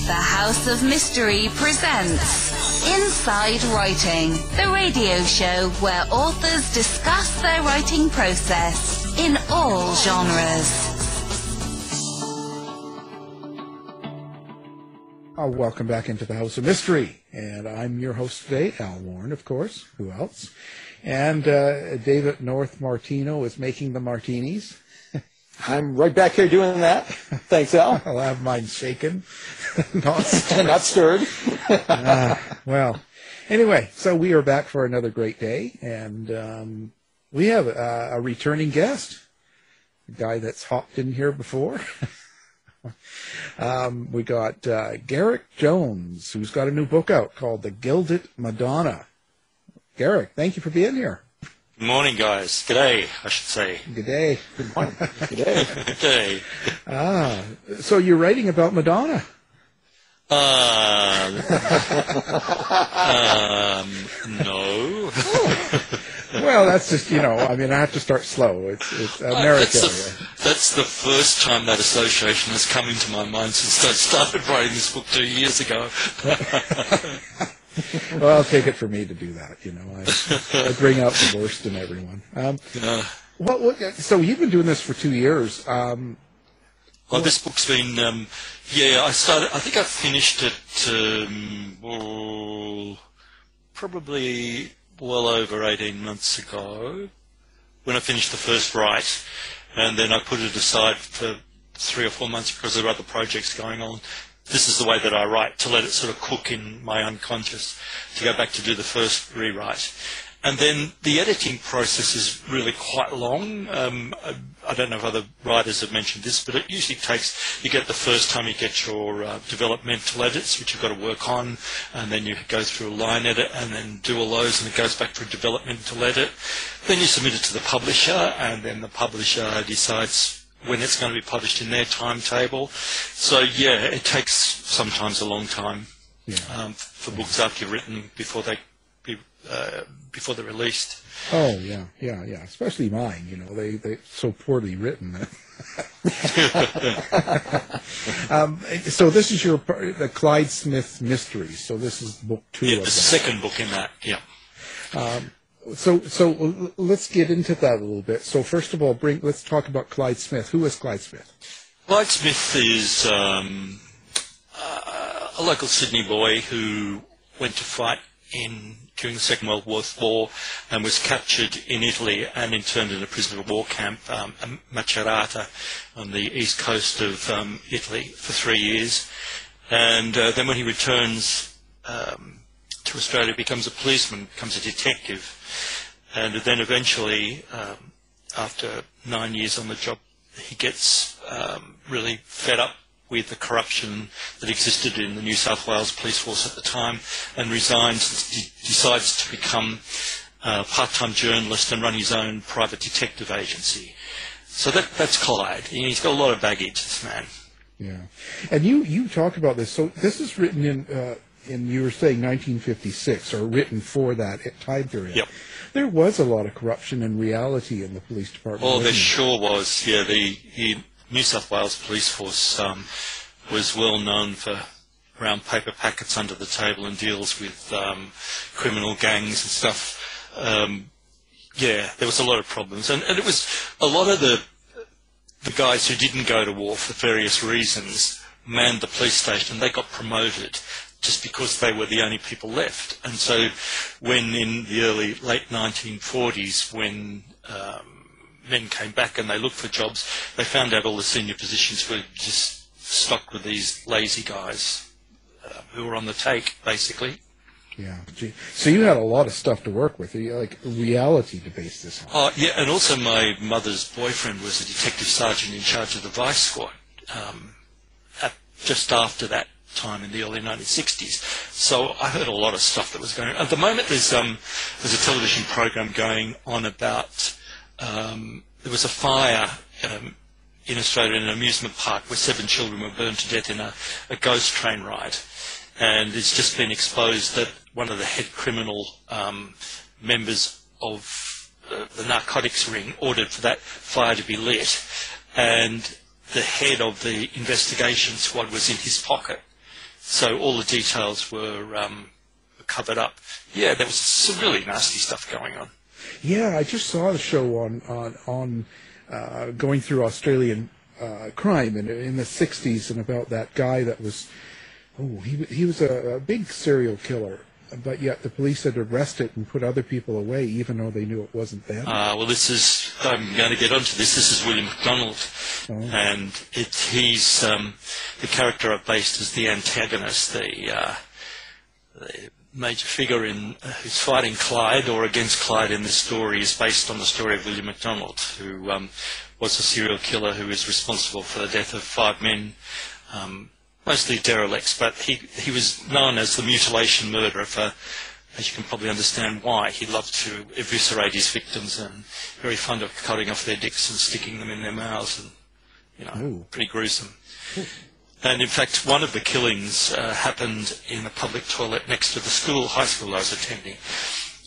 The House of Mystery presents Inside Writing, the radio show where authors discuss their writing process in all genres. Welcome back into the House of Mystery, and I'm your host today, Halloran, of course. Who else? And David North Martino is making the martinis. I'm right back here doing that. Thanks, Al. I'll have mine shaken, not stirred. Not stirred. Well, anyway, so we are back for another great day, and we have a returning guest, a guy that's hopped in here before. We got Garrick Jones, who's got a new book out called The Gilded Madonna. Garrick, thank you for being here. Good morning, guys. G'day, I should say. Good day. Good morning. Good day. G'day. So you're writing about Madonna? No. Well, that's just, I have to start slow. It's America. That's the first time that association has come into my mind since I started writing this book 2 years ago. Well, I'll take it for me to do that. I bring out the worst in everyone. So you've been doing this for 2 years. This book's been, I think I finished it probably well over 18 months ago when I finished the first write, and then I put it aside for 3 or 4 months because there were other projects going on. This is the way that I write, to let it sort of cook in my unconscious, to go back to do the first rewrite. And then the editing process is really quite long. I don't know if other writers have mentioned this, but it usually takes, you get the first time you get your developmental edits, which you've got to work on, and then you go through a line edit and then do all those, and it goes back for a developmental edit. Then you submit it to the publisher, and then the publisher decides when it's going to be published in their timetable. So, it takes sometimes a long time for books after you've written before they're released. Oh, yeah. Especially mine, they're so poorly written. So this is the Clyde Smith mysteries. So this is book 2 of that. Yeah, the second book in that, yeah. So let's get into that a little bit. So first of all, let's talk about Clyde Smith. Who is Clyde Smith? Clyde Smith is a local Sydney boy who went to fight during the Second World War and was captured in Italy and interned in a prisoner of war camp, Macerata, on the east coast of Italy for 3 years. And then when he returns to Australia, becomes a policeman, becomes a detective. And then eventually, after 9 years on the job, he gets really fed up with the corruption that existed in the New South Wales police force at the time, and resigns and decides to become a part-time journalist and run his own private detective agency. So that's Clyde. He's got a lot of baggage, this man. Yeah. And you talk about this. So this is written in you were saying 1956, or written for that time period. Yep. There was a lot of corruption and reality in the police department. Oh, there sure was. Yeah, the New South Wales police force was well known for brown paper packets under the table and deals with criminal gangs and stuff. There was a lot of problems, and it was a lot of the guys who didn't go to war for various reasons manned the police station. They got promoted just because they were the only people left. And so when in the late 1940s, when men came back and they looked for jobs, they found out all the senior positions were just stocked with these lazy guys who were on the take, basically. Yeah. Gee. So you had a lot of stuff to work with, like reality to base this on. Oh, yeah, and also my mother's boyfriend was a detective sergeant in charge of the Vice Squad just after that time in the early 1960s. So I heard a lot of stuff that was going on. At the moment, there's a television program going on about there was a fire in Australia in an amusement park where 7 children were burned to death in a ghost train ride. And it's just been exposed that one of the head criminal members of the narcotics ring ordered for that fire to be lit. And the head of the investigation squad was in his pocket. So all the details were covered up. Yeah, there was some really nasty stuff going on. Yeah, I just saw the show on going through Australian crime in the 60s, and about that guy that was, he was a big serial killer, but yet the police had arrested and put other people away even though they knew it wasn't them. Well, I'm going to get onto this. This is William MacDonald, and he's the character I've based as the antagonist, the major figure who's fighting Clyde or against Clyde in this story is based on the story of William MacDonald, who was a serial killer who is responsible for the death of 5 men, mostly derelicts, but he was known as the mutilation murderer for, as you can probably understand why. He loved to eviscerate his victims and very fond of cutting off their dicks and sticking them in their mouths, and pretty gruesome. Ooh. And in fact, one of the killings happened in a public toilet next to the high school I was attending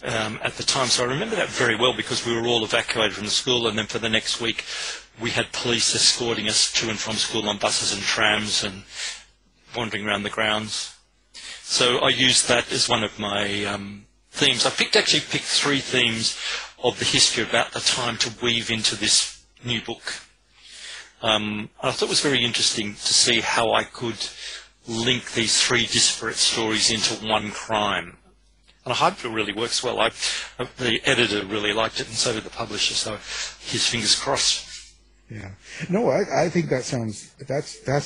at the time. So I remember that very well because we were all evacuated from the school, and then for the next week we had police escorting us to and from school on buses and trams and wandering around the grounds. So I used that as one of my themes. I actually picked 3 themes of the history about the time to weave into this new book. I thought it was very interesting to see how I could link these 3 disparate stories into one crime. And I hope it really works well. The editor really liked it, and so did the publisher, so his fingers crossed. Yeah. No, I think that's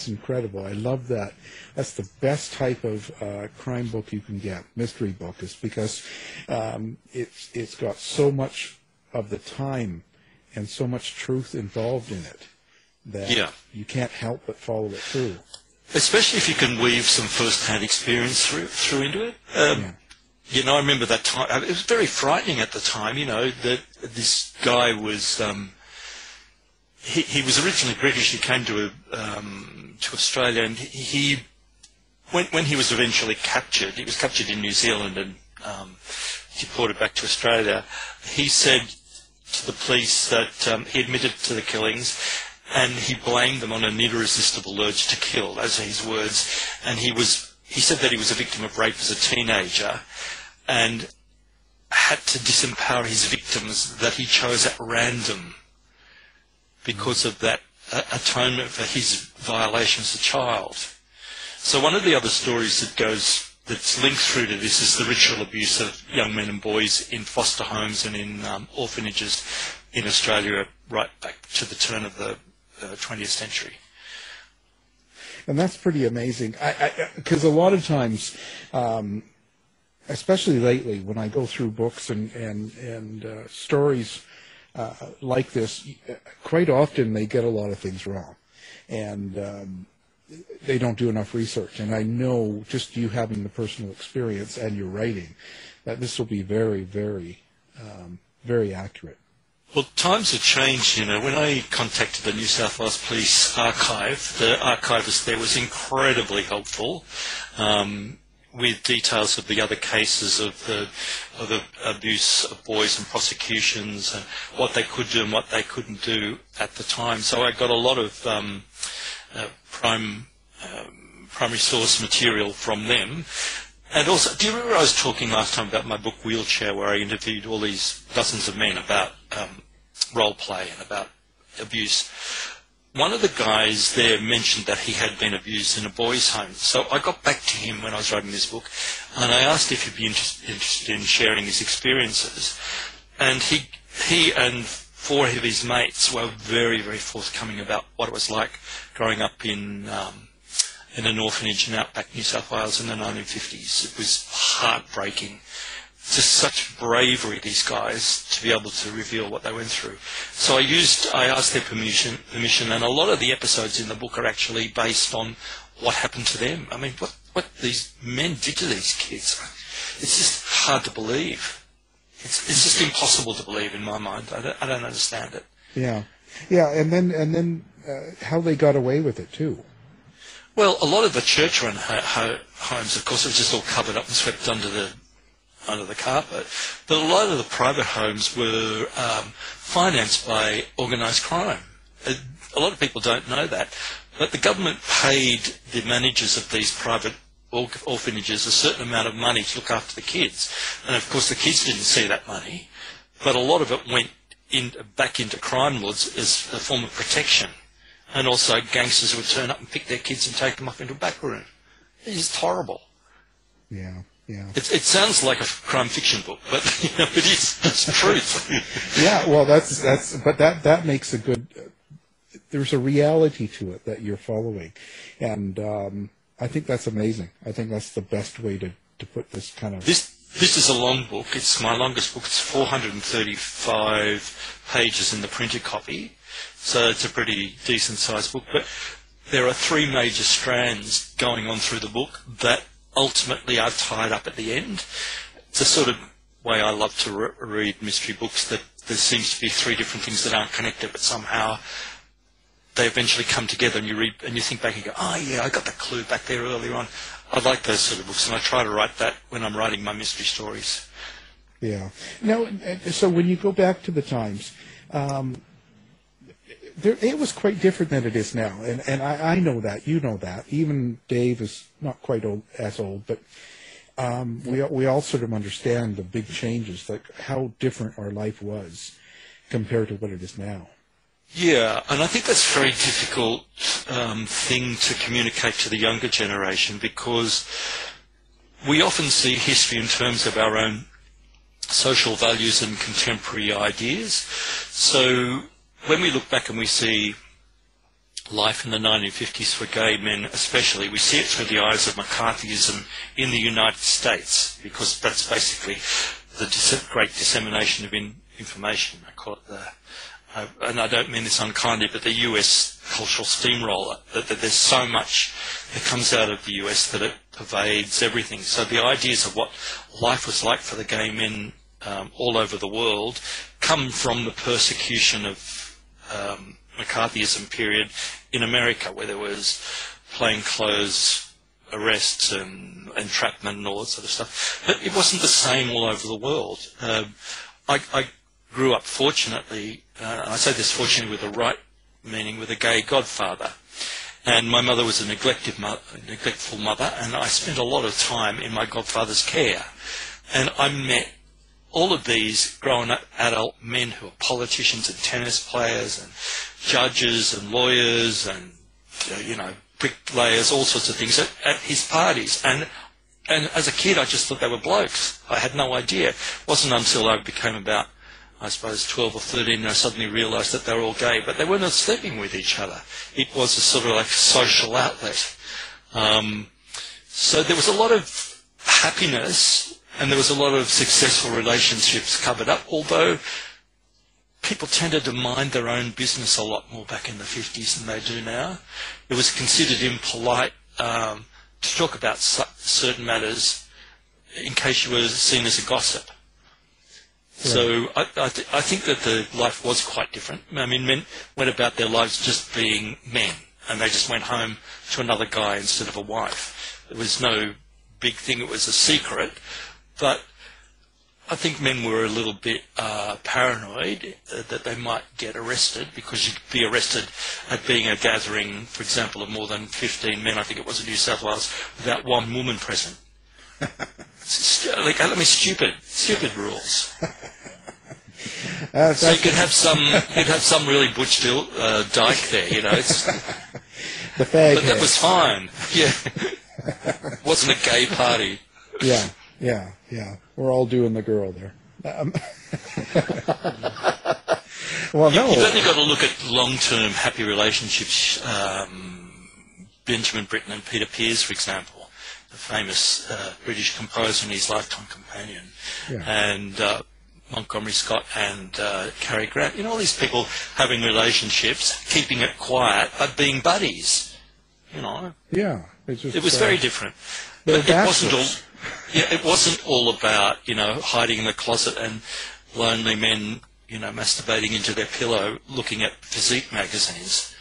incredible. I love that. That's the best type of crime book you can get, mystery book, is because it's got so much of the time and so much truth involved in it that you can't help but follow it through. Especially if you can weave some first-hand experience through into it. I remember that time. It was very frightening at the time, that this guy was... He was originally British. He came to Australia, and when he was eventually captured, he was captured in New Zealand and deported back to Australia. He said to the police that he admitted to the killings, and he blamed them on an irresistible urge to kill. Those are his words. And he said that he was a victim of rape as a teenager, and had to disempower his victims that he chose at random because of that atonement for his violation as a child. So one of the other stories that's linked through to this is the ritual abuse of young men and boys in foster homes and in orphanages in Australia right back to the turn of the 20th century. And that's pretty amazing, because a lot of times, especially lately, when I go through books and stories like this, quite often they get a lot of things wrong, and they don't do enough research. And I know, just you having the personal experience and your writing, that this will be very, very, very accurate. Well, times have changed, When I contacted the New South Wales Police Archive, the archivist there was incredibly helpful, with details of the other cases of the abuse of boys and prosecutions and what they could do and what they couldn't do at the time. So I got a lot of primary source material from them. And also, do you remember I was talking last time about my book Wheelchair, where I interviewed all these dozens of men about role play and about abuse? One of the guys there mentioned that he had been abused in a boys' home. So I got back to him when I was writing this book, and I asked if he'd be interested in sharing his experiences. And he and 4 of his mates were very, very forthcoming about what it was like growing up in an orphanage in outback New South Wales in the 1950s. It was heartbreaking. Just such bravery, these guys, to be able to reveal what they went through. So I asked their permission, and a lot of the episodes in the book are actually based on what happened to them. I mean, what these men did to these kids. It's just hard to believe. It's just impossible to believe in my mind. I don't understand it. Yeah, and then how they got away with it too. Well, a lot of the church-run homes, of course, it was just all covered up and swept under the carpet. But a lot of the private homes were financed by organised crime. A lot of people don't know that. But the government paid the managers of these private orphanages a certain amount of money to look after the kids. And of course the kids didn't see that money, but a lot of it went back into crime lords as a form of protection. And also gangsters would turn up and pick their kids and take them off into a back room. It's just horrible. Yeah, yeah. It sounds like a crime fiction book, but it is. It's truth. Yeah, well, but that makes a good. There's a reality to it that you're following, and I think that's amazing. I think that's the best way to put this kind of. This is a long book. It's my longest book. It's 435 pages in the printed copy, so it's a pretty decent-sized book. But there are three major strands going on through the book that ultimately are tied up at the end. It's a sort of way I love to read mystery books, that there seems to be three different things that aren't connected, but somehow they eventually come together, and you read and you think back and go, oh yeah, I got the clue back there earlier on. I like those sort of books, and I try to write that when I'm writing my mystery stories. Yeah. Now, so when you go back to the times, it was quite different than it is now, and I know that, you know that. Even Dave is not quite as old, but we all sort of understand the big changes, like how different our life was compared to what it is now. Yeah, and I think that's a very difficult thing to communicate to the younger generation, because we often see history in terms of our own social values and contemporary ideas. So when we look back and we see life in the 1950s for gay men especially, we see it through the eyes of McCarthyism in the United States, because that's basically the great dissemination of information. I call it and I don't mean this unkindly, but the US cultural steamroller, that there's so much that comes out of the US that it pervades everything. So the ideas of what life was like for the gay men all over the world come from the persecution of McCarthyism period in America, where there was plainclothes arrests and entrapment and all that sort of stuff. But it wasn't the same all over the world. I grew up fortunately, and I say this fortunately with the right meaning, with a gay godfather. And my mother was a neglectful mother, and I spent a lot of time in my godfather's care. And I met all of these grown-up adult men who are politicians and tennis players and judges and lawyers and, bricklayers, all sorts of things at his parties. And as a kid, I just thought they were blokes. I had no idea. It wasn't until I became about, I suppose, 12 or 13, and I suddenly realised that they were all gay, but they weren't sleeping with each other. It was a sort of like social outlet. So there was a lot of happiness, and there was a lot of successful relationships covered up, although people tended to mind their own business a lot more back in the 50s than they do now. It was considered impolite to talk about certain matters in case you were seen as a gossip. So I think that the life was quite different. I mean, men went about their lives just being men, and they just went home to another guy instead of a wife. There was no big thing. It was a secret. But I think men were a little bit paranoid that they might get arrested, because you could be arrested at being a gathering, for example, of more than 15 men, I think it was in New South Wales, without one woman present. Stupid rules. So you could have some really butch dyke there, It's, the fag but that was fine. Yeah, wasn't a gay party. Yeah. We're all doing the girl there. Well, no. You've only got to look at long-term happy relationships. Benjamin Britten and Peter Pears, for example, the famous British composer and his lifetime companion, and Montgomery Scott and Cary Grant. All these people having relationships, keeping it quiet, but being buddies. Yeah, it's just, it was very different. But it wasn't all. Yeah, it wasn't all about hiding in the closet and lonely men masturbating into their pillow, looking at physique magazines.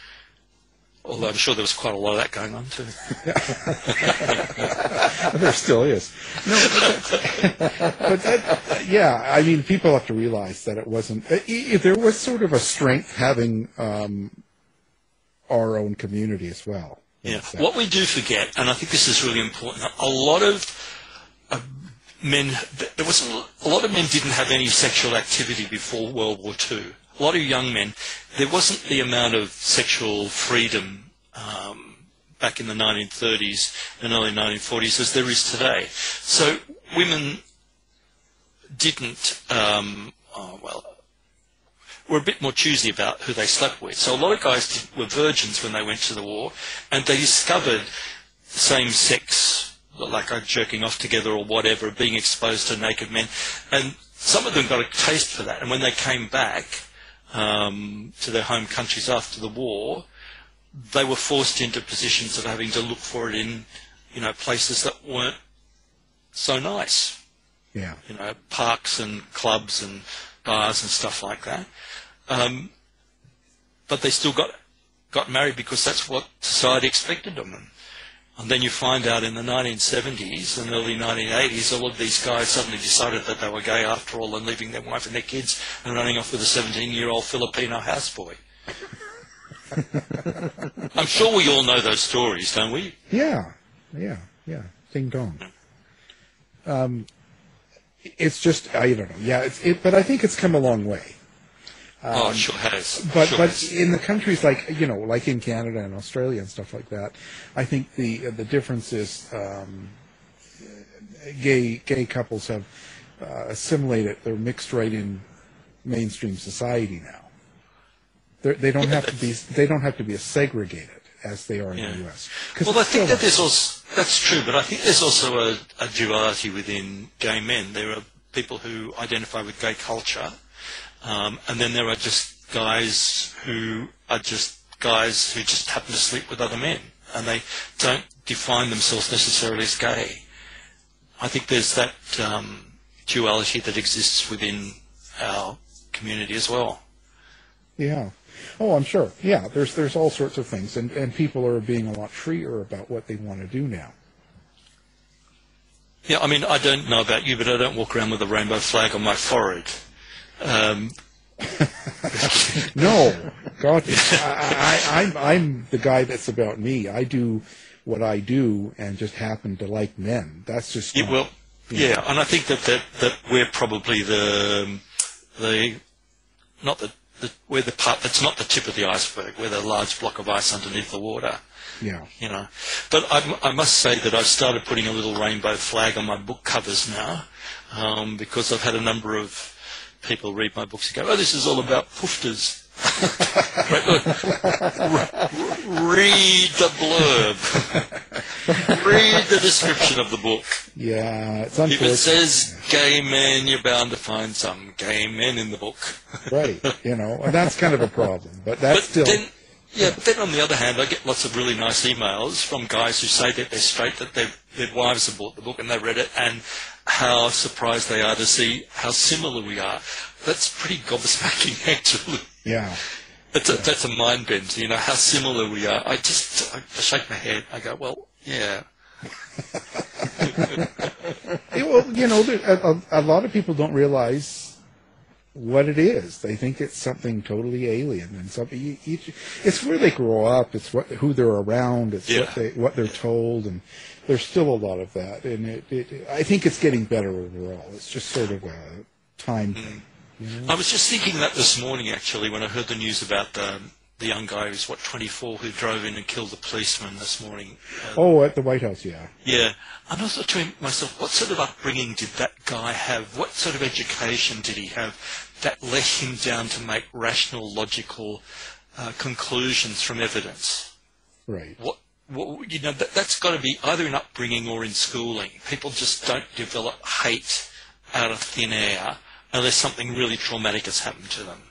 Although I'm sure there was quite a lot of that going on too. There still is. No, I mean, people have to realize that it wasn't. There was sort of a strength having our own community as well. Yeah. What we do forget, and I think this is really important, a lot of men, a lot of men didn't have any sexual activity before World War II. A lot of young men, there wasn't the amount of sexual freedom back in the 1930s and early 1940s as there is today. So women didn't, were a bit more choosy about who they slept with. So a lot of guys were virgins when they went to the war, and they discovered same-sex, like jerking off together or whatever, being exposed to naked men. And some of them got a taste for that. And when they came back to their home countries after the war, they were forced into positions of having to look for it in, places that weren't so nice. Yeah. Parks and clubs and bars and stuff like that. But they still got married because that's what society expected of them. And then you find out in the 1970s and early 1980s, all of these guys suddenly decided that they were gay after all and leaving their wife and their kids and running off with a 17-year-old Filipino houseboy. I'm sure we all know those stories, don't we? Yeah. Ding dong. It's just, I don't know. Yeah, but I think it's come a long way. It sure has. But in the countries like in Canada and Australia and stuff like that, I think the difference is gay couples have assimilated. They're mixed right in mainstream society now. They don't have to be as segregated as they are in the U.S. Well, I think that that's true, but I think there's also a duality within gay men. There are people who identify with gay culture. And then there are just guys who just happen to sleep with other men, and they don't define themselves necessarily as gay. I think there's that duality that exists within our community as well. Yeah. Oh, I'm sure. Yeah, there's all sorts of things, and people are being a lot freer about what they want to do now. Yeah, I mean, I don't know about you, but I don't walk around with a rainbow flag on my forehead. No, God, I'm the guy that's about me. I do what I do and just happen to like men. That's just and I think that we're probably we're the part that's not the tip of the iceberg. We're the large block of ice underneath the water. Yeah. But I must say that I've started putting a little rainbow flag on my book covers now, because I've had a number of people read my books and go, "Oh, this is all about poofters." Read the blurb. Read the description of the book. Yeah, it's unfortunate. If it says gay men, you're bound to find some gay men in the book. Right, and that's kind of a problem. But that's but then on the other hand, I get lots of really nice emails from guys who say that they're straight, that their wives have bought the book and they read it, and how surprised they are to see how similar we are. That's pretty gobsmacking, actually. Yeah. That's a mind bend, how similar we are. I shake my head. I go, well, yeah. Well, a lot of people don't realize what it is. They think it's something totally alien and something. It's where they grow up. It's who they're around. It's what they're told, and there's still a lot of that. And I think it's getting better overall. It's just sort of a time thing. I was just thinking that this morning, actually, when I heard the news about the young guy who's 24, who drove in and killed the policeman this morning. At the White House, yeah. Yeah. And I thought to myself, what sort of upbringing did that guy have? What sort of education did he have that let him down to make rational, logical conclusions from evidence? Right. That's got to be either in upbringing or in schooling. People just don't develop hate out of thin air unless something really traumatic has happened to them.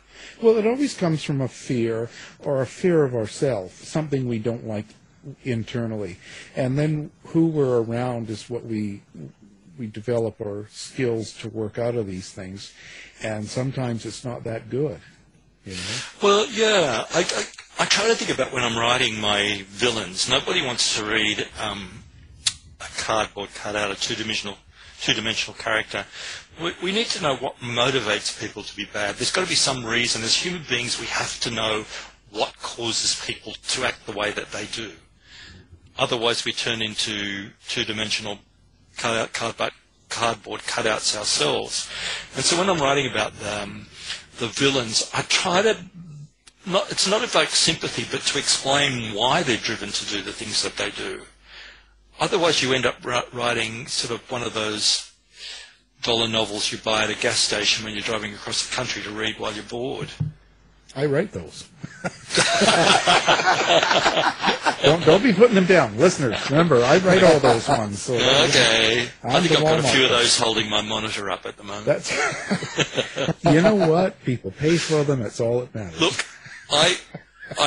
Well, it always comes from a fear or a fear of ourselves, something we don't like internally. And then who we're around is what we develop our skills to work out of these things. And sometimes it's not that good. Well, yeah. I try to think about when I'm writing my villains. Nobody wants to read a cardboard cutout, a two-dimensional character. We need to know what motivates people to be bad. There's got to be some reason. As human beings, we have to know what causes people to act the way that they do. Otherwise, we turn into two-dimensional cardboard cutouts ourselves. And so when I'm writing about the villains, I try to it's not evoke sympathy, but to explain why they're driven to do the things that they do. Otherwise, you end up writing sort of one of those dollar novels you buy at a gas station when you're driving across the country to read while you're bored. I write those. don't be putting them down, listeners. Remember, I write all those ones. So okay, I think I've got a few of those person. holding my monitor up at the moment. That's you know what? People pay for them. It's all that matters. Look, I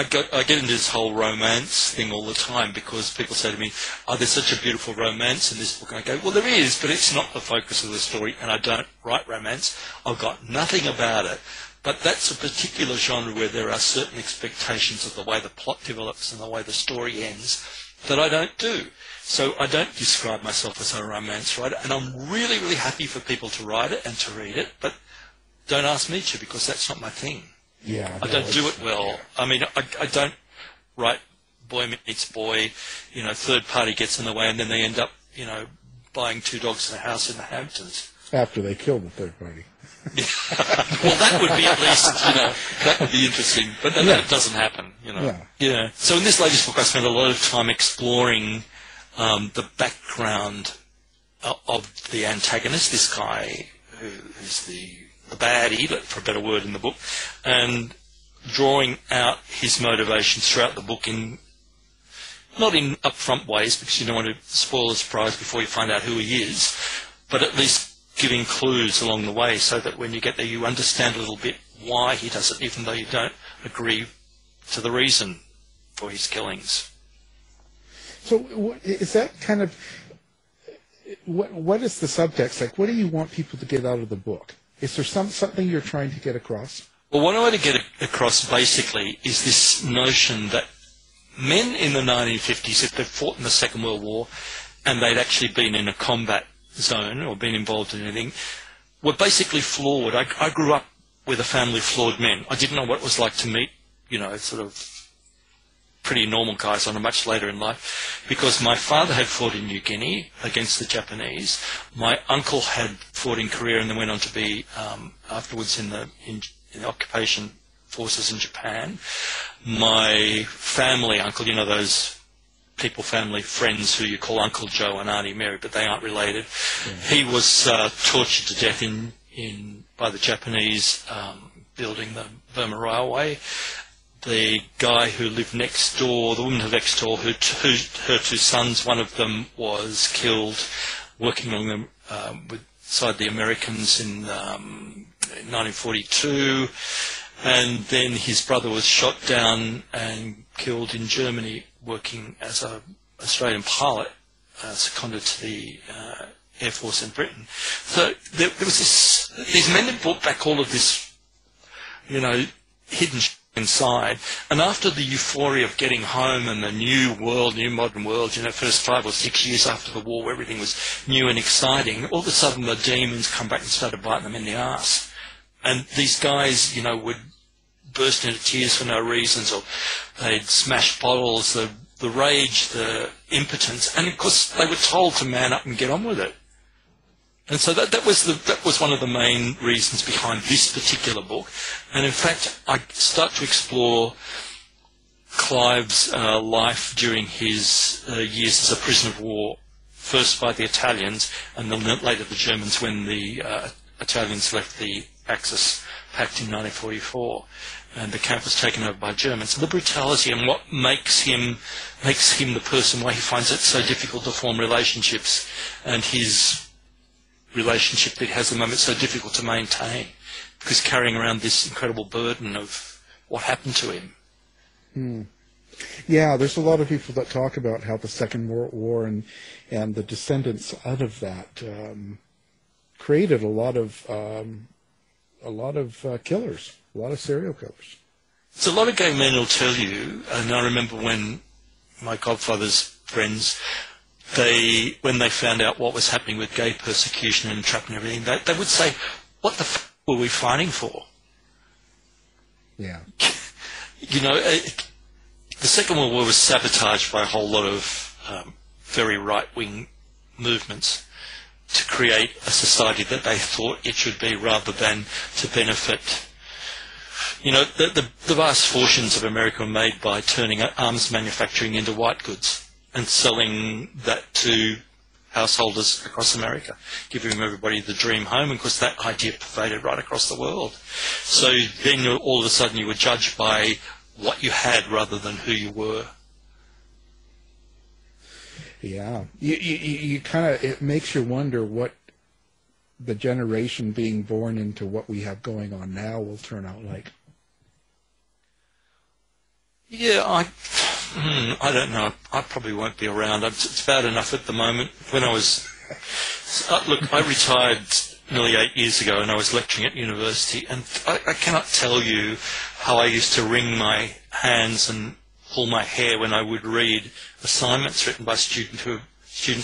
get into this whole romance thing all the time because people say to me, "Oh, there's such a beautiful romance in this book." And I go, "Well, there is, but it's not the focus of the story, and I don't write romance. I've got nothing about it." But that's a particular genre where there are certain expectations of the way the plot develops and the way the story ends that I don't do. So I don't describe myself as a romance writer, and I'm really, really happy for people to write it and to read it, but don't ask me to because that's not my thing. Yeah, I don't do it well. Yeah. I mean, I don't write boy meets boy, third party gets in the way and then they end up, buying two dogs in a house in the Hamptons. After they kill the third party. Well, that would be at least, that would be interesting. But that doesn't happen, Yeah. So in this latest book, I spent a lot of time exploring the background of the antagonist, this guy who's the baddie, for a better word in the book, and drawing out his motivations throughout the book not in upfront ways, because you don't want to spoil the surprise before you find out who he is, but at least giving clues along the way so that when you get there you understand a little bit why he does it, even though you don't agree to the reason for his killings. So is that kind of, what is the subtext? Like, what do you want people to get out of the book? Is there something you're trying to get across? Well, what I want to get across basically is this notion that men in the 1950s, if they'd fought in the Second World War and they'd actually been in a combat zone or been involved in anything, were basically flawed. I grew up with a family of flawed men. I didn't know what it was like to meet, sort of pretty normal guys on a much later in life, because my father had fought in New Guinea against the Japanese. My uncle had fought in Korea and then went on to be afterwards in the occupation forces in Japan. My family uncle, those family friends who you call Uncle Joe and Auntie Mary, but they aren't related. Yeah. He was tortured to death by the Japanese building the Burma Railway. The guy who lived next door, the woman who lived next door, her two sons, one of them was killed working on them beside the Americans in 1942, and then his brother was shot down and killed in Germany working as an Australian pilot, seconded to the Air Force in Britain. So there was these men that brought back all of this, hidden inside. And after the euphoria of getting home and the new modern world, first 5 or 6 years after the war where everything was new and exciting, all of a sudden the demons come back and started biting them in the arse. And these guys, would burst into tears for no reasons, or they'd smash bottles, the rage, the impotence, and of course they were told to man up and get on with it. And so that was one of the main reasons behind this particular book. And in fact, I start to explore Clive's life during his years as a prisoner of war, first by the Italians and then later the Germans when the Italians left the Axis Pact in 1944. And the camp was taken over by Germans. The brutality and what makes him the person, why he finds it so difficult to form relationships, and his relationship that he has at the moment so difficult to maintain, because carrying around this incredible burden of what happened to him. Yeah, there's a lot of people that talk about how the Second World War and the descendants out of that created a lot of killers. A lot of serial killers. So a lot of gay men will tell you, and I remember when my godfather's friends, when they found out what was happening with gay persecution and entrapment and everything, they would say, what the f*** were we fighting for? Yeah. The Second World War was sabotaged by a whole lot of very right-wing movements to create a society that they thought it should be, rather than to benefit. You know, the vast fortunes of America were made by turning arms manufacturing into white goods and selling that to householders across America, giving everybody the dream home, and of course that idea pervaded right across the world. So then all of a sudden you were judged by what you had rather than who you were. Yeah, you kind of, it makes you wonder what the generation being born into what we have going on now will turn out like. Yeah, I don't know. I probably won't be around. It's bad enough at the moment. When I was, look, I retired nearly 8 years ago, and I was lecturing at university, and I cannot tell you how I used to wring my hands and pull my hair when I would read assignments written by students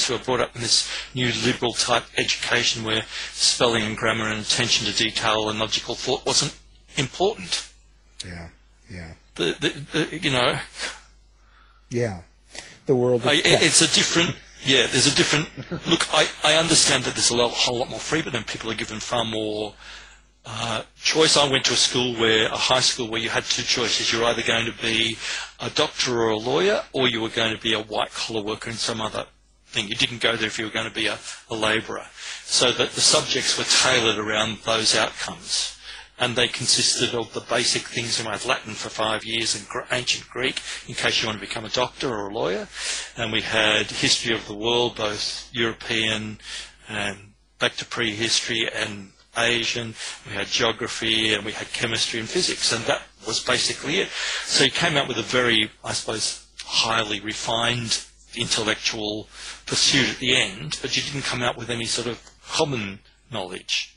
who are brought up in this new liberal type education where spelling and grammar and attention to detail and logical thought wasn't important. Yeah, yeah. You know. Yeah, the world. It's a different. Yeah, there's a different. Look, I understand that there's a whole lot more freedom, and people are given far more choice. I went to a high school where you had two choices. You're either going to be a doctor or a lawyer, or you were going to be a white-collar worker in some other thing. You didn't go there if you were going to be a labourer. So that the subjects were tailored around those outcomes. And they consisted of the basic things. We had Latin for 5 years and ancient Greek, in case you want to become a doctor or a lawyer. And we had history of the world, both European and back to prehistory and Asian. We had geography, and we had chemistry and physics, and that was basically it. So you came out with a very, I suppose, highly refined intellectual pursuit at the end, but you didn't come out with any sort of common knowledge,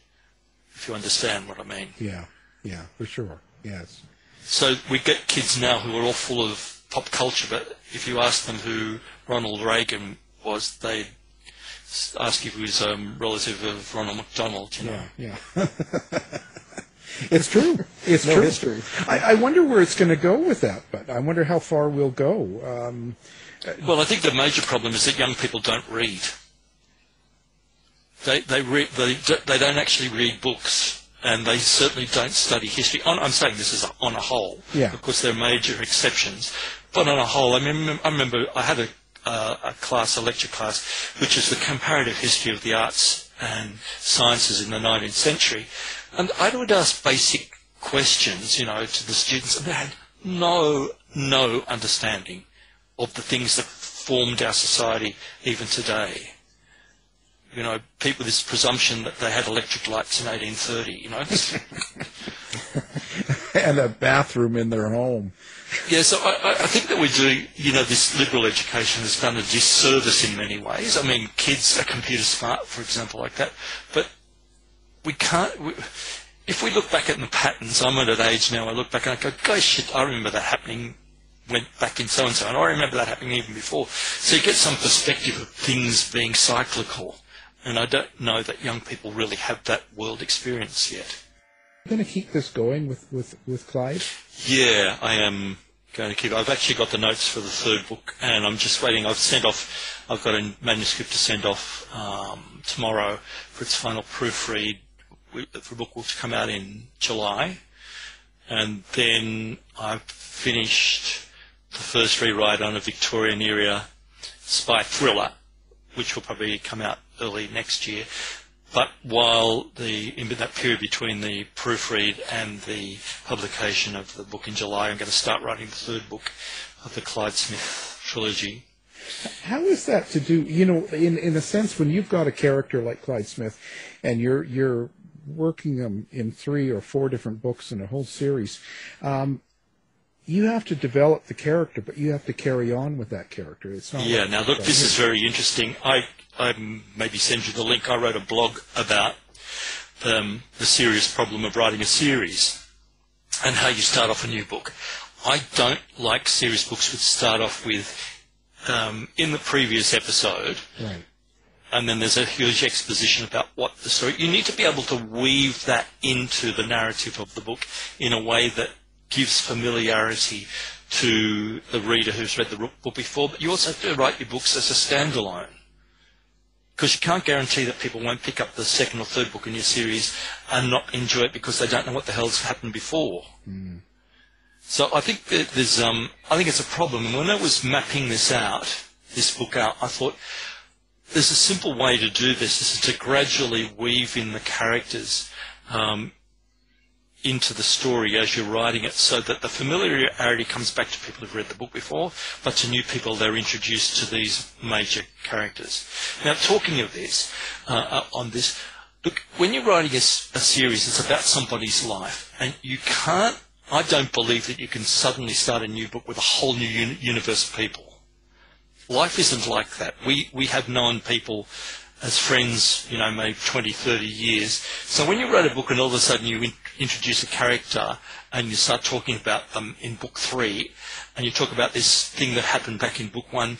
if you understand what I mean. Yeah, yeah, for sure, yes. So we get kids now who are all full of pop culture, but if you ask them who Ronald Reagan was, they'd ask if he was a relative of Ronald McDonald, you know. Yeah, yeah. It's true. It's no true. history. I wonder where it's going to go with that, but I wonder how far we'll go. Well, I think the major problem is that young people don't read. They don't actually read books, and they certainly don't study history. I'm saying this is on a whole. Yeah. Of course, there are major exceptions, but on a whole, I remember I had a lecture class, which is the comparative history of the arts and sciences in the 19th century, and I would ask basic questions, you know, to the students, and they had no understanding of the things that formed our society even today. You know, people with this presumption that they had electric lights in 1830, you know. And a bathroom in their home. Yeah, so I think that we do, you know, this liberal education has done a disservice in many ways. I mean, kids are computer smart, for example, like that. But we can't, if we look back at the patterns, I'm at an age now, I look back and I go, gosh, shit, I remember that happening, went back in so-and-so, and I remember that happening even before. So you get some perspective of things being cyclical. And I don't know that young people really have that world experience yet. Are you going to keep this going with Clyde? Yeah, I am going to keep it. I've actually got the notes for the third book, and I'm just waiting. I've got a manuscript to send off tomorrow for its final proofread. The book will come out in July. And then I've finished the first rewrite on a Victorian era spy thriller, which will probably come out early next year. But while in that period between the proofread and the publication of the book in July, I'm going to start writing the third book of the Clyde Smith trilogy. How is that to do, you know, in a sense, when you've got a character like Clyde Smith and you're working them in 3 or 4 different books in a whole series, you have to develop the character, but you have to carry on with that character. It's not. Yeah. Now, look, this is very interesting. I maybe send you the link. I wrote a blog about the serious problem of writing a series and how you start off a new book. I don't like series books which start off with in the previous episode, right, and then there's a huge exposition about what the story. You need to be able to weave that into the narrative of the book in a way that gives familiarity to the reader who's read the book before, but you also have to write your books as a standalone. Because you can't guarantee that people won't pick up the second or third book in your series and not enjoy it because they don't know what the hell's happened before. Mm. So I think that I think it's a problem. And when I was mapping this book out, I thought there's a simple way to do this. This is to gradually weave in the characters into the story as you're writing it, so that the familiarity comes back to people who've read the book before, but to new people they're introduced to these major characters. Now, talking of this, look, when you're writing a series, it's about somebody's life, and you can't, I don't believe that you can suddenly start a new book with a whole new universe of people. Life isn't like that. We have known people as friends, maybe 20, 30 years. So when you write a book and all of a sudden you introduce a character and you start talking about them in book 3, and you talk about this thing that happened back in book 1,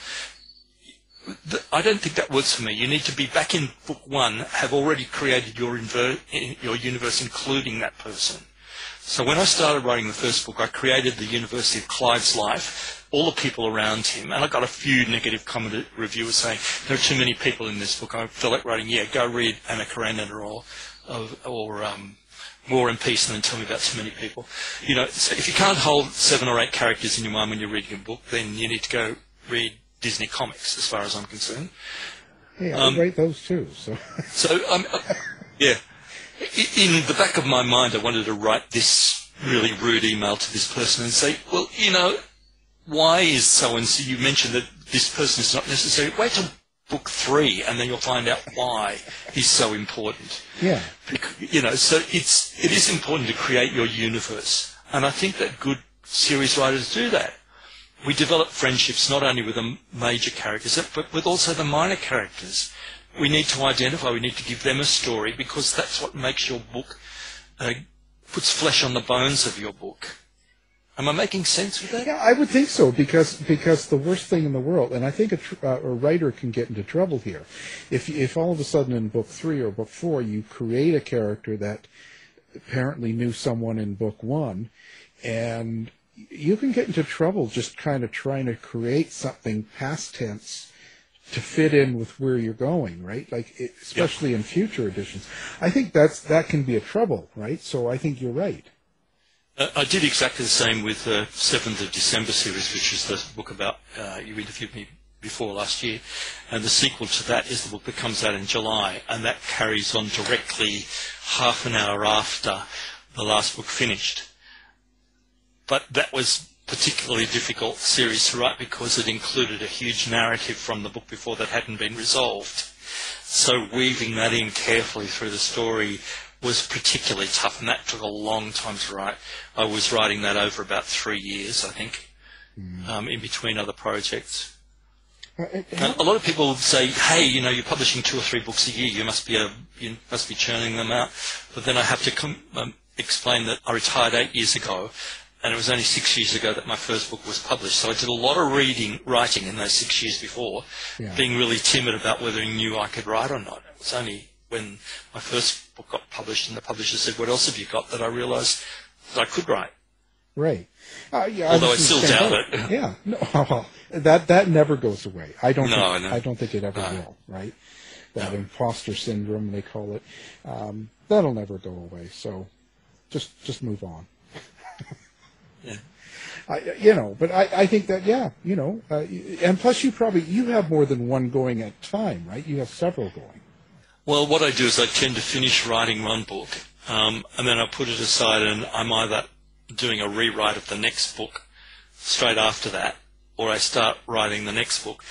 I don't think that works for me. You need to be back in book 1, have already created your universe including that person. So when I started writing the first book, I created the universe of Clyde's life, all the people around him, and I got a few negative comment reviewers saying, there are too many people in this book. I feel like writing, go read Anna Karenina or War and Peace and then tell me about too many people. So if you can't hold 7 or 8 characters in your mind when you're reading a book, then you need to go read Disney comics, as far as I'm concerned. Hey, I write those too. Yeah. In the back of my mind, I wanted to write this really rude email to this person and say, well, why is so-and-so, you mentioned that this person is not necessary. Wait till book 3 and then you'll find out why he's so important. Yeah. So it is important to create your universe. And I think that good series writers do that. We develop friendships not only with the major characters, but with also the minor characters. We need to identify, we need to give them a story, because that's what makes your book, puts flesh on the bones of your book. Am I making sense with that? Yeah, I would think so, because the worst thing in the world, and I think a writer can get into trouble here, if all of a sudden in book 3 or book 4 you create a character that apparently knew someone in book 1, and you can get into trouble just kind of trying to create something past tense to fit in with where you're going, right? Like, especially in future editions. I think that can be a trouble, right? So I think you're right. I did exactly the same with the 7th of December series, which is the book about, you interviewed me before last year, and the sequel to that is the book that comes out in July, and that carries on directly half an hour after the last book finished. But that was particularly difficult series to write because it included a huge narrative from the book before that hadn't been resolved. So weaving that in carefully through the story was particularly tough, and that took a long time to write. I was writing that over about 3 years, I think, in between other projects. A lot of people say, hey, you're publishing 2 or 3 books a year, you must be churning them out. But then I have to explain that I retired 8 years ago, and it was only 6 years ago that my first book was published. So I did a lot of writing in those 6 years before, being really timid about whether I knew I could write or not. It was only when my first book got published and the publisher said, what else have you got, that I realised that I could write. Right. Although I still doubt it. Yeah. No, that never goes away. I don't think it ever will, right? That imposter syndrome, they call it. That'll never go away. So just move on. Yeah. But I think that, and plus you have more than one going at a time, right? You have several going. Well, what I do is I tend to finish writing one book, and then I put it aside, and I'm either doing a rewrite of the next book straight after that, or I start writing the next book,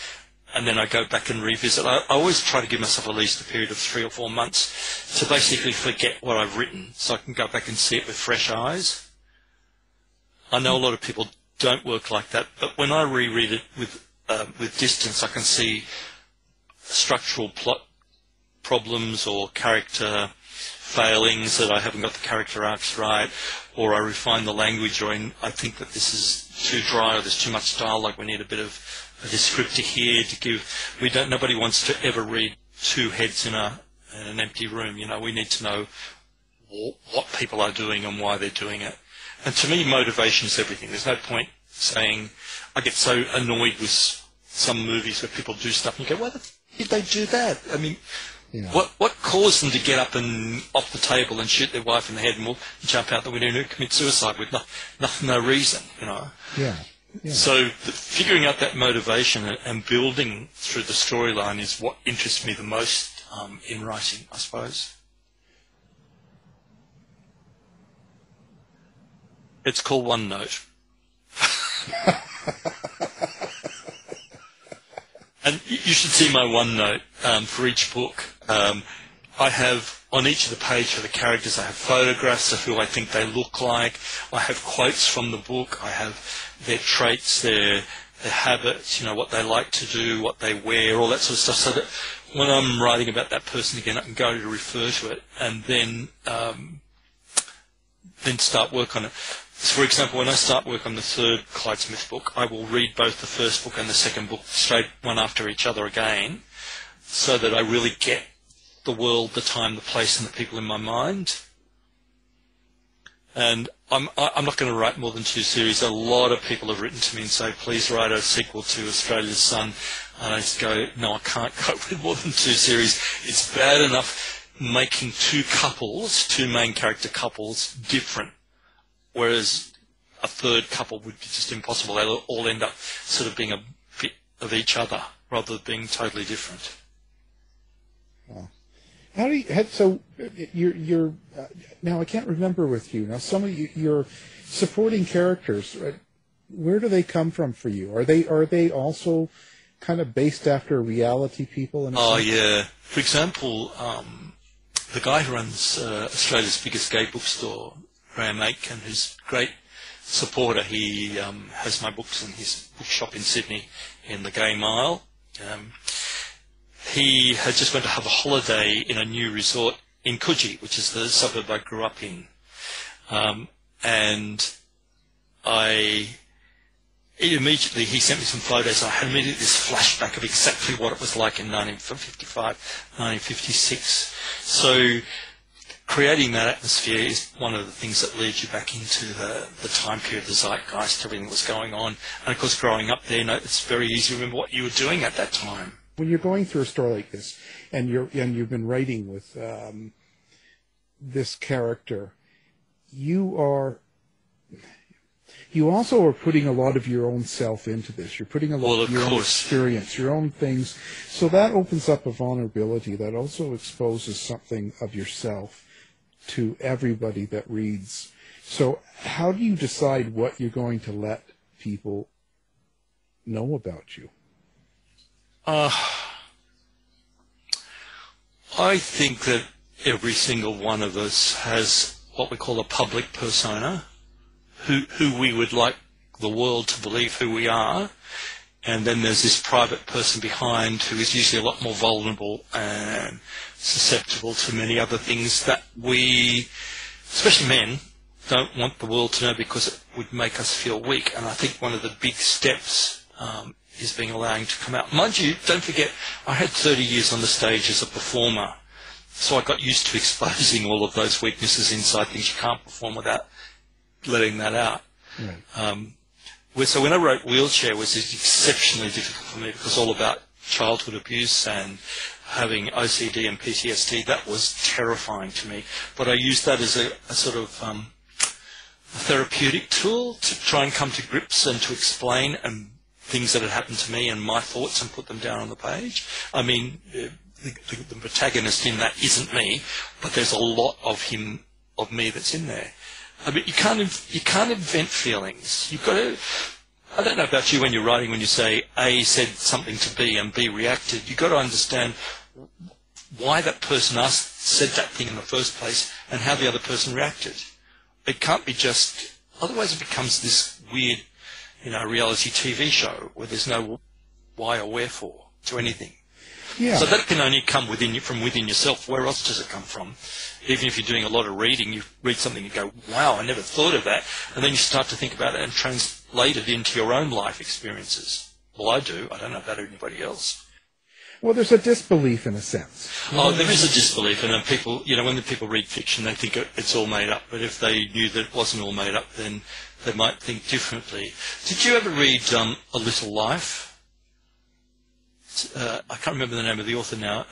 and then I go back and revisit. I always try to give myself at least a period of 3 or 4 months to basically forget what I've written, so I can go back and see it with fresh eyes. I know a lot of people don't work like that, but when I reread it with distance, I can see structural plot problems or character failings, that I haven't got the character arcs right, or I refine the language, or I think that this is too dry, or there's too much dialogue, we need a bit of a descriptor here to give. Nobody wants to ever read 2 heads in an empty room. We need to know what people are doing and why they're doing it. And to me, motivation is everything. There's no point saying, I get so annoyed with some movies where people do stuff and you go, why did they do that? I mean, what caused them to get up and off the table and shoot their wife in the head and jump out the window and commit suicide with no reason, Yeah. Yeah. So figuring out that motivation and building through the storyline is what interests me the most in writing, I suppose. It's called OneNote. And you should see my OneNote for each book. I have, on each of the pages for the characters, I have photographs of who I think they look like. I have quotes from the book. I have their traits, their habits, what they like to do, what they wear, all that sort of stuff, so that when I'm writing about that person again, I can go to refer to it and then start work on it. So for example, when I start work on the third Clyde Smith book, I will read both the first book and the second book straight one after each other again, so that I really get the world, the time, the place, and the people in my mind. And I'm not going to write more than 2 series. A lot of people have written to me and say, please write a sequel to Australia's Son. And I just go, no, I can't cope with more than 2 series. It's bad enough making 2 main character couples different, whereas a third couple would be just impossible. They'll all end up sort of being a bit of each other rather than being totally different. Wow. How do you? So you're now I can't remember with you now. Some of your supporting characters, where do they come from for you? Are they also kind of based after reality people? Yeah. For example, the guy who runs Australia's biggest gay bookstore, Graham Aitken, who's a great supporter. He has my books in his bookshop in Sydney in the Gay Mile. He had just went to have a holiday in a new resort in Coogee, which is the suburb I grew up in. And immediately he sent me some photos. I had immediately this flashback of exactly what it was like in 1955, 1956. So creating that atmosphere is one of the things that leads you back into the time period, the zeitgeist, everything that was going on. And of course, growing up there, it's very easy to remember what you were doing at that time. When you're going through a story like this, and you've been writing with this character, you also are putting a lot of your own self into this. You're putting a lot of your own experience, your own things. So that opens up a vulnerability that also exposes something of yourself to everybody that reads. So how do you decide what you're going to let people know about you? I think that every single one of us has what we call a public persona, who we would like the world to believe who we are, and then there's this private person behind who is usually a lot more vulnerable and susceptible to many other things that we, especially men, don't want the world to know because it would make us feel weak. And I think one of the big steps is being allowing to come out. Mind you, don't forget, I had 30 years on the stage as a performer, so I got used to exposing all of those weaknesses inside things you can't perform without letting that out. Right. So when I wrote Wheelchair, it was exceptionally difficult for me because all about childhood abuse and having OCD and PTSD. That was terrifying to me. But I used that as a sort of a therapeutic tool to try and come to grips and to explain things that had happened to me and my thoughts and put them down on the page. I mean, the protagonist in that isn't me, but there's a lot of me that's in there. I mean, you can't invent feelings. You've got to. I don't know about you when you're writing, when you say A said something to B and B reacted. You've got to understand why that person said that thing in the first place and how the other person reacted. It can't be just. Otherwise, it becomes this weird, reality TV show where there's no why or wherefore to anything. Yeah. So that can only come from within yourself. Where else does it come from? Even if you're doing a lot of reading, you read something and go, wow, I never thought of that. And then you start to think about it and translate it into your own life experiences. Well, I do. I don't know about anybody else. Well, there's a disbelief in a sense. Oh, there is a disbelief, and people, when the people read fiction, they think it's all made up. But if they knew that it wasn't all made up, then they might think differently. Did you ever read A Little Life? I can't remember the name of the author now.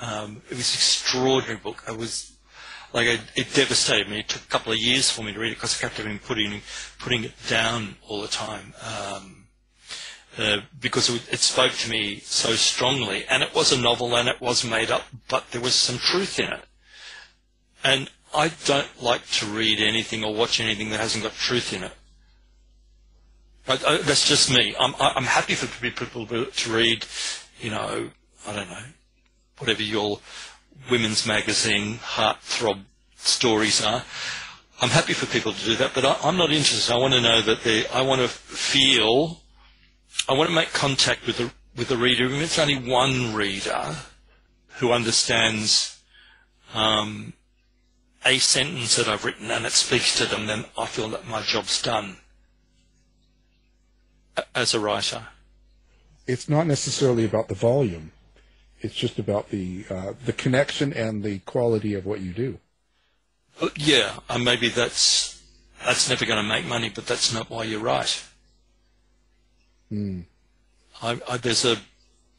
It was an extraordinary book. It devastated me. It took a couple of years for me to read it because I kept having putting it down all the time. Because it spoke to me so strongly, and it was a novel and it was made up, but there was some truth in it. And I don't like to read anything or watch anything that hasn't got truth in it. That's just me. I'm happy for people to read, I don't know, whatever your women's magazine heartthrob stories are. I'm happy for people to do that, but I'm not interested. I want to know that I want to feel. I want to make contact with the reader. Even if it's only one reader who understands a sentence that I've written and it speaks to them, then I feel that my job's done as a writer. It's not necessarily about the volume. It's just about the connection and the quality of what you do. Yeah, and maybe that's never going to make money, but that's not why you write. There's a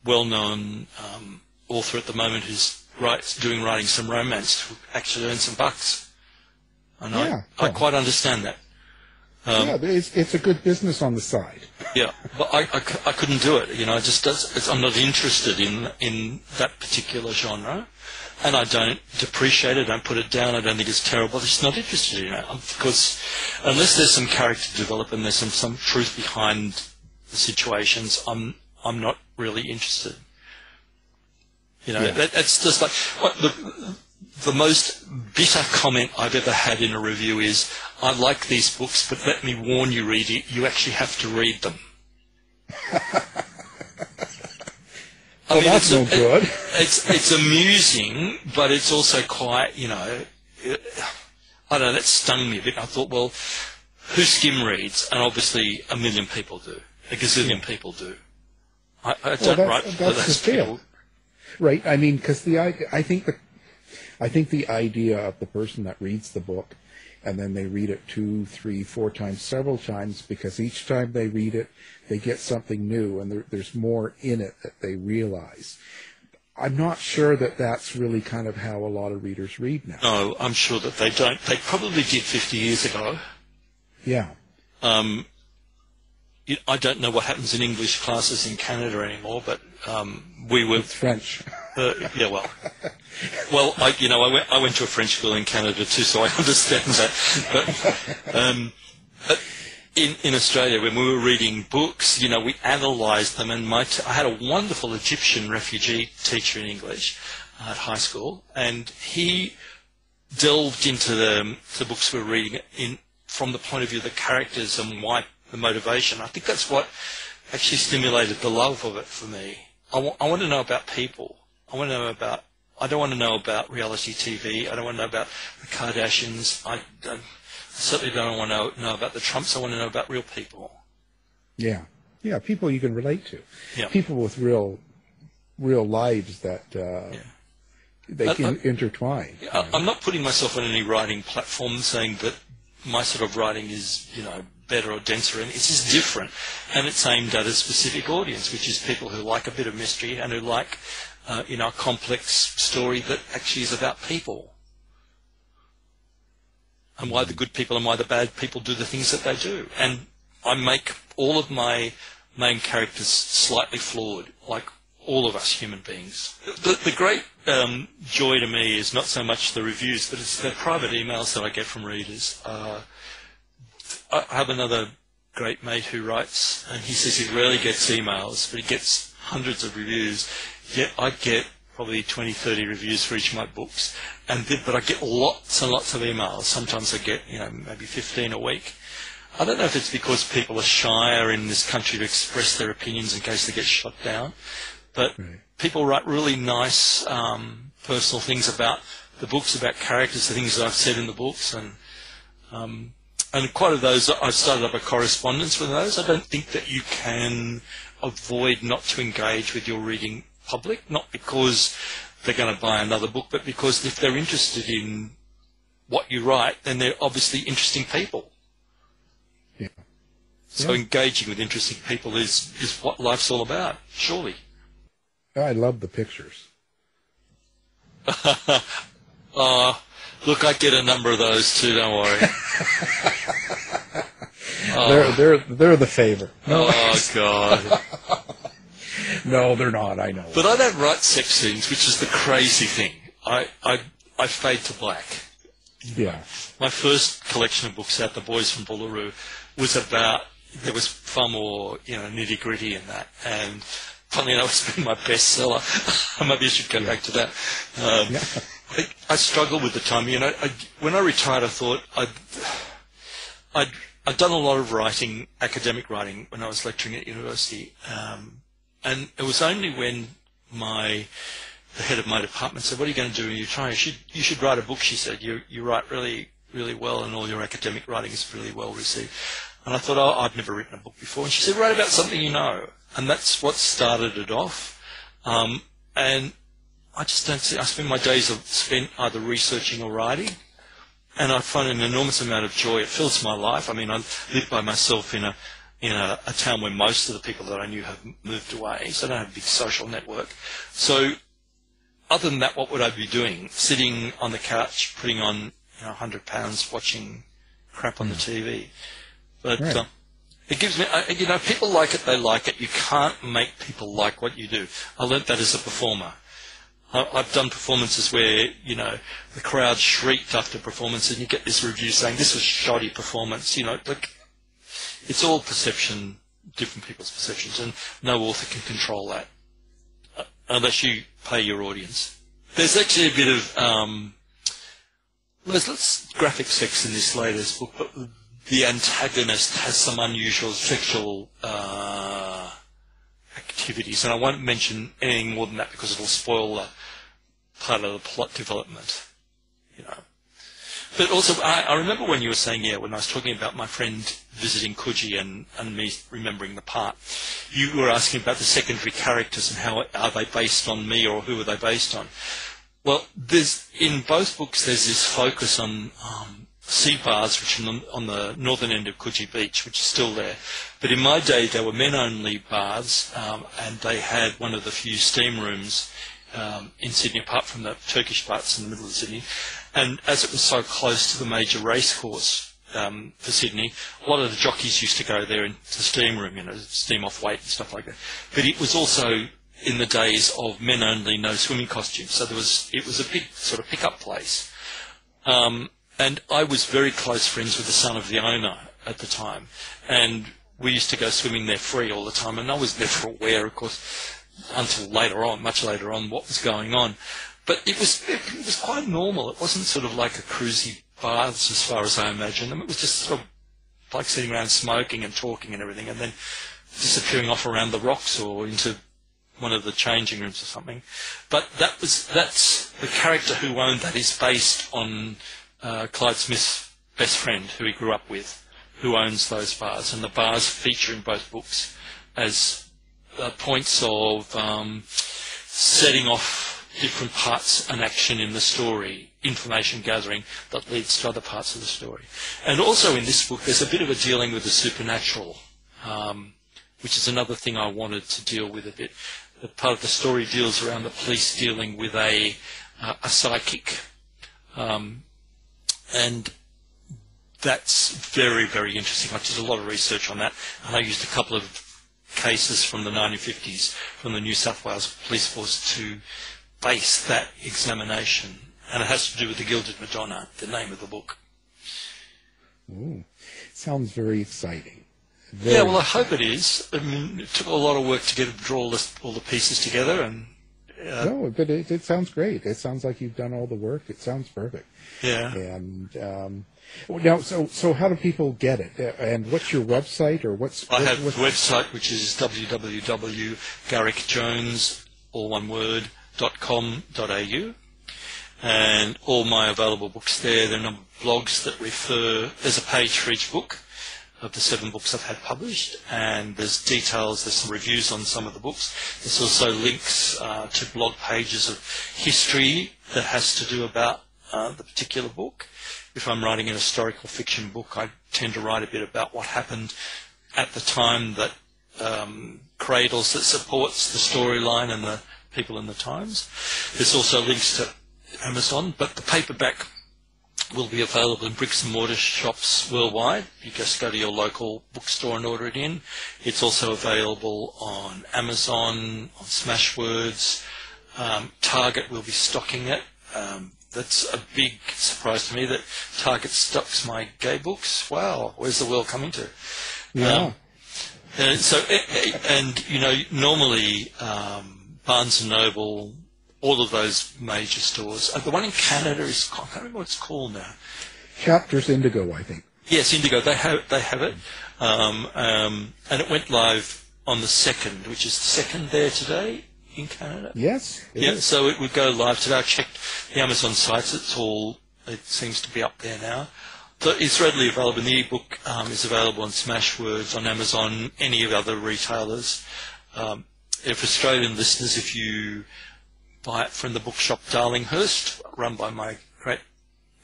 well-known author at the moment who's writing some romance to actually earn some bucks, and I quite understand that. It's a good business on the side. Yeah, but I couldn't do it. I'm not interested in that particular genre, and I don't depreciate it. I don't put it down. I don't think it's terrible. I'm just not interested in it because unless there's some character development and there's some truth behind the situations, I'm not really interested. That's just like the most bitter comment I've ever had in a review is, I like these books, but let me warn you, reader, you actually have to read them. That's no good. It's amusing, but it's also quite, I don't know, that stung me a bit. I thought, well, who skim reads? And obviously a million people do. A gazillion people do. I don't write for those people. Right. I mean, because I think the idea of the person that reads the book and then they read it 2, 3, 4 times, several times, because each time they read it, they get something new and there's more in it that they realize. I'm not sure that that's really kind of how a lot of readers read now. No, I'm sure that they don't. They probably did 50 years ago. Yeah. I don't know what happens in English classes in Canada anymore, but we were... It's French. Yeah, well, I went to a French school in Canada too, so I understand that. But in Australia, when we were reading books, we analysed them, and I had a wonderful Egyptian refugee teacher in English at high school, and he delved into the books we were reading from the point of view of the characters and why the motivation. I think that's what actually stimulated the love of it for me. I want to know about people. I don't want to know about reality TV. I don't want to know about the Kardashians. I certainly don't want to know about the Trumps. I want to know about real people. Yeah, people you can relate to. Yeah. People with real lives that they can intertwine. I'm not putting myself on any writing platform saying that my sort of writing is, better or denser, and it's just different, and it's aimed at a specific audience, which is people who like a bit of mystery and who like, a complex story that actually is about people and why the good people and why the bad people do the things that they do. And I make all of my main characters slightly flawed, like all of us human beings. The great joy to me is not so much the reviews, but it's the private emails that I get from readers. I have another great mate who writes, and he says he rarely gets emails, but he gets hundreds of reviews. Yet I get probably 20, 30 reviews for each of my books, but I get lots and lots of emails. Sometimes I get, maybe 15 a week. I don't know if it's because people are shyer in this country to express their opinions in case they get shot down, but people write really nice personal things about the books, about characters, the things that I've said in the books, and quite of those, I've started up a correspondence with those. I don't think that you can avoid not to engage with your reading public, not because they're going to buy another book, but because if they're interested in what you write, then they're obviously interesting people. Yeah. So engaging with interesting people is what life's all about, surely. I love the pictures. Look, I get a number of those too, don't worry. They're the favorite. Oh, God. No, they're not, I know. But I don't write sex scenes, which is the crazy thing. I fade to black. Yeah. My first collection of books out, The Boys from Boolaroo, was about, there was far more, nitty-gritty in that. And funnily enough, it's been my bestseller. Maybe I should go back to that. I struggled with the time. When I retired, I thought I'd done a lot of writing, academic writing, when I was lecturing at university. And it was only when the head of my department said, "What are you going to do when you retire? You should write a book," she said. You write really, really well, and all your academic writing is really well received. And I thought, I've never written a book before. And she said, "Write about something you know." And that's what started it off. And I just don't see, I spend my days spent either researching or writing, and I find an enormous amount of joy. It fills my life. I mean, I live by myself in a town where most of the people that I knew have moved away, so I don't have a big social network. So other than that, what would I be doing? Sitting on the couch, putting on £100, watching crap on the TV. But right. It gives me, people like it, they like it. You can't make people like what you do. I learnt that as a performer. I've done performances where, the crowd shrieked after performance, and you get this review saying, "This was shoddy performance." It's all perception, different people's perceptions, and no author can control that unless you pay your audience. There's actually a bit of there's graphic sex in this latest book, but the antagonist has some unusual sexual activities, and I won't mention anything more than that because it'll spoil the part of the plot development, But also, I remember when you were saying, when I was talking about my friend visiting Coogee and me remembering the part, you were asking about the secondary characters and how are they based on me or who are they based on. Well, in both books there's this focus on sea bars, which are on the northern end of Coogee Beach, which is still there. But in my day, they were men-only bars, and they had one of the few steam rooms in Sydney, apart from the Turkish parts in the middle of Sydney. And as it was so close to the major racecourse for Sydney, a lot of the jockeys used to go there into the steam room, steam off weight and stuff like that. But it was also in the days of men-only, no swimming costumes. So it was a big sort of pick-up place. And I was very close friends with the son of the owner at the time. And we used to go swimming there free all the time. And I was never aware, of course, until later on, much later on, what was going on. But it was quite normal. It wasn't sort of like a cruisy baths as far as I imagine them. It was just sort of like sitting around smoking and talking and everything, and then disappearing off around the rocks or into one of the changing rooms or something. But that's the character who owned that is based on Clyde Smith's best friend, who he grew up with, who owns those bars. And the bars feature in both books as points of setting off different parts and action in the story, information gathering that leads to other parts of the story. And also in this book, there's a bit of a dealing with the supernatural, which is another thing I wanted to deal with a bit. The part of the story deals around the police dealing with a psychic. And that's very, very interesting. I did a lot of research on that, and I used a couple of cases from the 1950s from the New South Wales Police Force to base that examination. And it has to do with the Gilded Madonna, the name of the book. Ooh, sounds very exciting. Yeah, well, I hope it is. I mean, it took a lot of work to draw all the pieces together. And no, but it sounds great. It sounds like you've done all the work. It sounds perfect. Yeah. And now, so how do people get it? And what's your website, or I have a website which is www.garrickjones, all one word, .com.au, and all my available books there. There are a number of blogs that refer. There's a page for each book. of the 7 books I've had published, and there's details, there's some reviews on some of the books. There's also links to blog pages of history that has to do about the particular book. If I'm writing an historical fiction book, I tend to write a bit about what happened at the time that cradles, that supports the storyline and the people in the times. There's also links to Amazon, but the paperback will be available in bricks and mortar shops worldwide. You just go to your local bookstore and order it in. It's also available on Amazon, on Smashwords. Target will be stocking it. That's a big surprise to me that Target stocks my gay books. Wow, where's the world coming to? Yeah. Normally Barnes & Noble, all of those major stores. The one in Canada is, I can't remember what it's called now. Chapters Indigo, I think. Yes, Indigo. They have it, and it went live on the 2nd, which is the 2nd there today in Canada. Yes. Yeah. So it would go live today. I checked the Amazon sites. It seems to be up there now. So it's readily available. The ebook is available on Smashwords, on Amazon, any of other retailers. If Australian listeners, if you buy it from the bookshop Darlinghurst, run by my great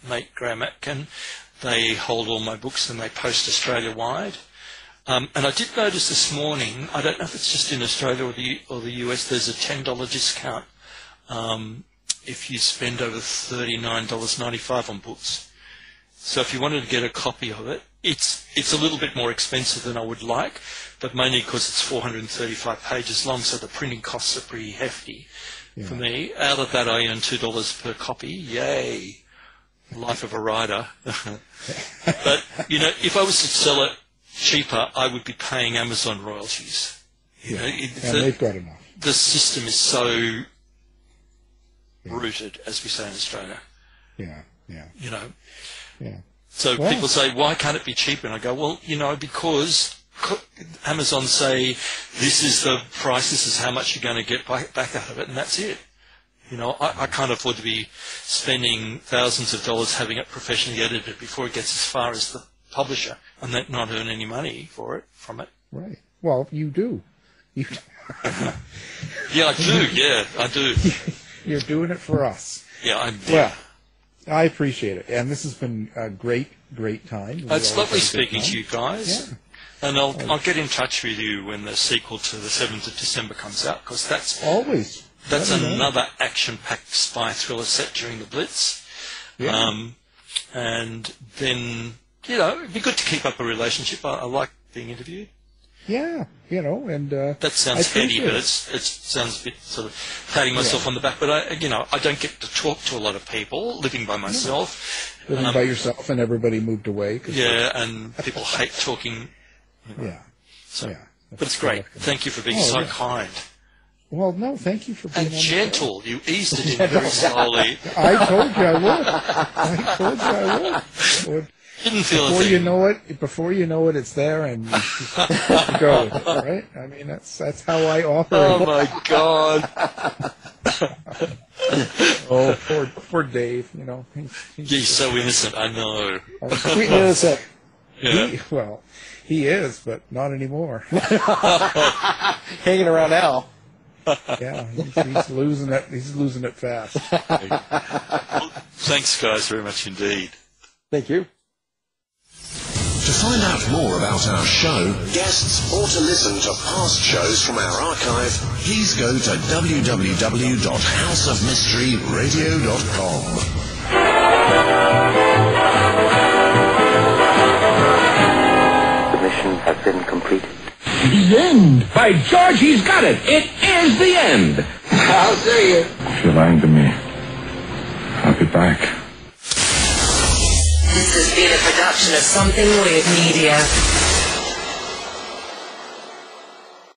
mate Graham Atkin, they hold all my books and they post Australia-wide. And I did notice this morning, I don't know if it's just in Australia or the US, there's a $10 discount if you spend over $39.95 on books. So if you wanted to get a copy of it, it's a little bit more expensive than I would like, but mainly because it's 435 pages long, so the printing costs are pretty hefty for me. Out of that, I earn $2 per copy. Yay! Life of a writer. But, if I was to sell it cheaper, I would be paying Amazon royalties. Yeah, and they've got enough. The system is so rooted, as we say in Australia. Yeah. Yeah. So people say, why can't it be cheaper? And I go, well, because Amazon say, this is the price, this is how much you're going to get back out of it, and that's it. I can't afford to be spending thousands of dollars having it professionally edited before it gets as far as the publisher and then not earn any money from it. Right. Well, you do. Yeah, I do. Yeah, I do. You're doing it for us. Yeah, I'm. Well, I appreciate it, and this has been a great time. It's lovely speaking to you guys. Yeah. And I'll get in touch with you when the sequel to the 7th of December comes out, because that's another action-packed spy thriller set during the Blitz. Yeah. And then, it'd be good to keep up a relationship. I like being interviewed. Yeah, and that sounds heady, but it sounds a bit sort of patting myself on the back. But I don't get to talk to a lot of people living by myself. Living by yourself, and everybody moved away. And people hate talking. Yeah. So, but it's great. Thank you for being so kind. Well, no, thank you for being gentle. You eased it in very slowly. I told you I would. Didn't feel before you know it, it's there, and you just go with it, right? I mean, that's how I operate. Oh my God! Oh, poor Dave. He's so innocent. I know. Sweet and innocent. Yeah. He is, but not anymore. Hanging around now. Yeah, he's losing it. He's losing it fast. Well, thanks, guys, very much indeed. Thank you. To find out more about our show, guests, or to listen to past shows from our archive, please go to www.houseofmysteryradio.com. The mission has been completed. The end! By George, he's got it! It is the end! I'll see you. If you're lying to me, I'll be back. This has been a production of Something Weird Media.